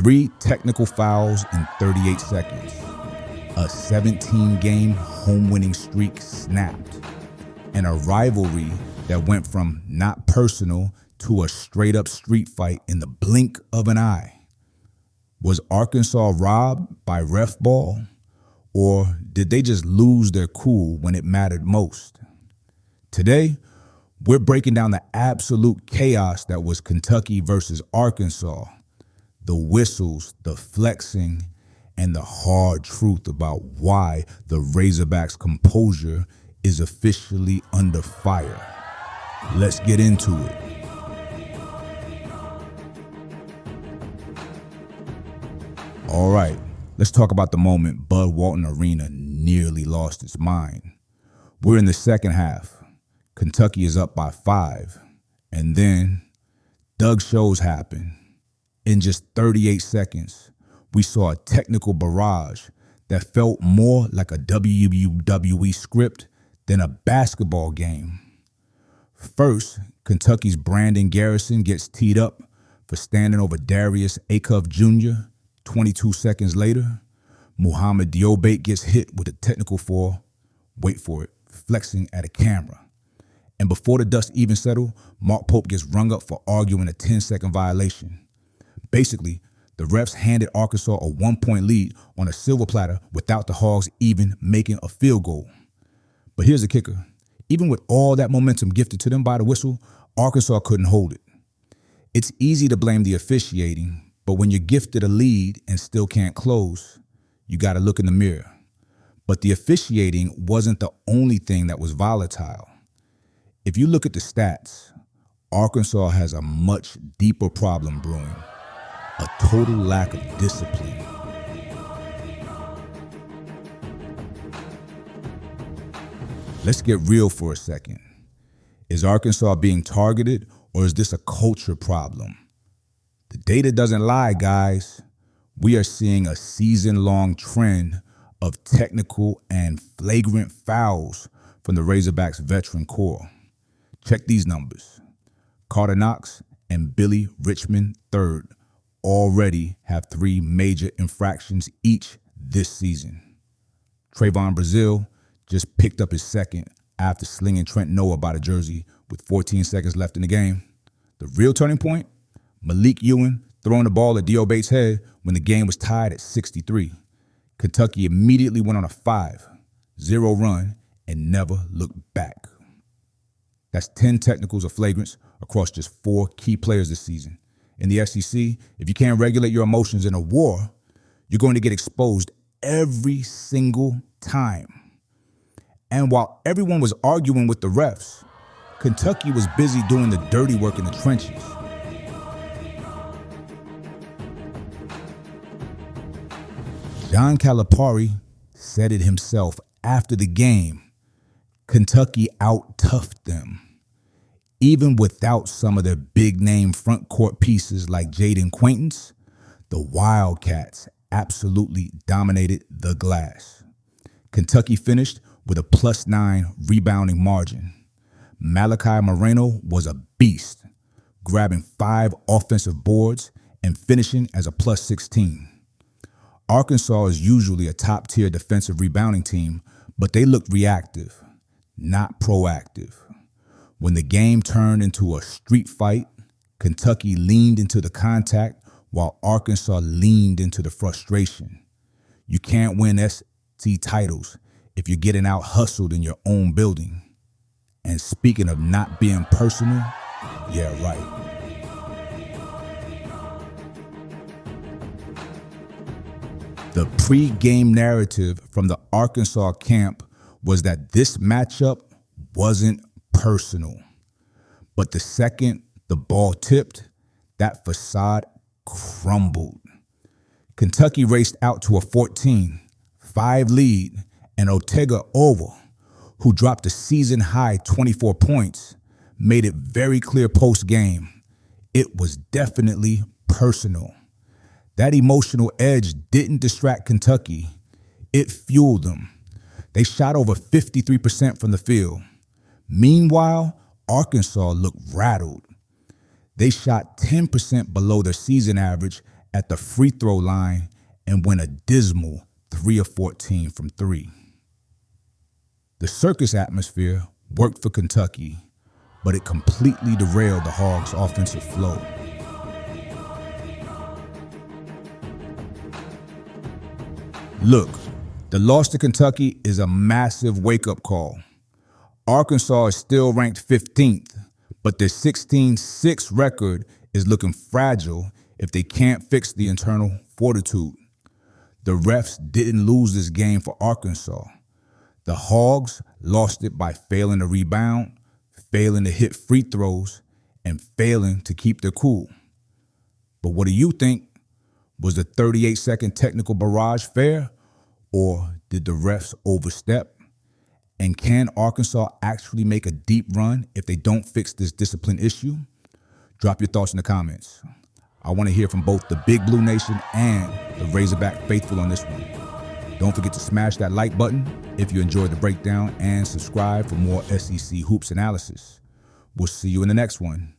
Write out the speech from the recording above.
3 technical fouls in 38 seconds. A 17-game home-winning streak snapped. And a rivalry that went from not personal to a straight-up street fight in the blink of an eye. Was Arkansas robbed by ref ball? Or did they just lose their cool when it mattered most? Today, we're breaking down the absolute chaos that was Kentucky versus Arkansas. The whistles, the flexing, and the hard truth about why the Razorbacks' composure is officially under fire. Let's get into it. All right, let's talk about the moment Bud Walton Arena nearly lost its mind. We're in the second half. Kentucky is up by 5. And then Doug shows happen. In just 38 seconds, we saw a technical barrage that felt more like a WWE script than a basketball game. First, Kentucky's Brandon Garrison gets teed up for standing over Darius Acuff Jr. 22 seconds later, Muhammad Diobate gets hit with a technical foul, wait for it, flexing at a camera. And before the dust even settled, Mark Pope gets rung up for arguing a 10-second violation. Basically, the refs handed Arkansas a 1-point lead on a silver platter without the Hogs even making a field goal. But here's the kicker. Even with all that momentum gifted to them by the whistle, Arkansas couldn't hold it. It's easy to blame the officiating, but when you're gifted a lead and still can't close, you got to look in the mirror. But the officiating wasn't the only thing that was volatile. If you look at the stats, Arkansas has a much deeper problem brewing. A total lack of discipline. Let's get real for a second. Is Arkansas being targeted, or is this a culture problem? The data doesn't lie, guys. We are seeing a season-long trend of technical and flagrant fouls from the Razorbacks veteran core. Check these numbers. Carter Knox and Billy Richmond III already have 3 major infractions each this season. Trevon Brazile just picked up his second after slinging Trent Noah by the jersey with 14 seconds left in the game. The real turning point? Malique Ewin throwing the ball at Diobate's head when the game was tied at 63. Kentucky immediately went on a 5-0 run and never looked back. That's 10 technicals or flagrants across just 4 key players this season. In the SEC, if you can't regulate your emotions in a war, you're going to get exposed every single time. And while everyone was arguing with the refs, Kentucky was busy doing the dirty work in the trenches. John Calipari said it himself after the game. Kentucky out-toughed them. Even without some of their big-name front court pieces like Jaden Quaintance, the Wildcats absolutely dominated the glass. Kentucky finished with a +9 rebounding margin. Malachi Moreno was a beast, grabbing 5 offensive boards and finishing as a +16. Arkansas is usually a top-tier defensive rebounding team, but they looked reactive, not proactive. When the game turned into a street fight, Kentucky leaned into the contact while Arkansas leaned into the frustration. You can't win SEC titles if you're getting out hustled in your own building. And speaking of not being personal, yeah, right. The pre-game narrative from the Arkansas camp was that this matchup wasn't personal. But the second the ball tipped, that facade crumbled. Kentucky raced out to a 14-5 lead, and Otega Owa, who dropped a season-high 24 points, made it very clear post-game. It was definitely personal. That emotional edge didn't distract Kentucky. It fueled them. They shot over 53% from the field. Meanwhile, Arkansas looked rattled. They shot 10% below their season average at the free throw line and went a dismal 3 of 14 from 3. The circus atmosphere worked for Kentucky, but it completely derailed the Hogs' offensive flow. Look, the loss to Kentucky is a massive wake-up call. Arkansas is still ranked 15th, but their 16-6 record is looking fragile if they can't fix the internal fortitude. The refs didn't lose this game for Arkansas. The Hogs lost it by failing to rebound, failing to hit free throws, and failing to keep their cool. But what do you think? Was the 38-second technical barrage fair, or did the refs overstep? And can Arkansas actually make a deep run if they don't fix this discipline issue? Drop your thoughts in the comments. I want to hear from both the Big Blue Nation and the Razorback faithful on this one. Don't forget to smash that like button if you enjoyed the breakdown and subscribe for more SEC hoops analysis. We'll see you in the next one.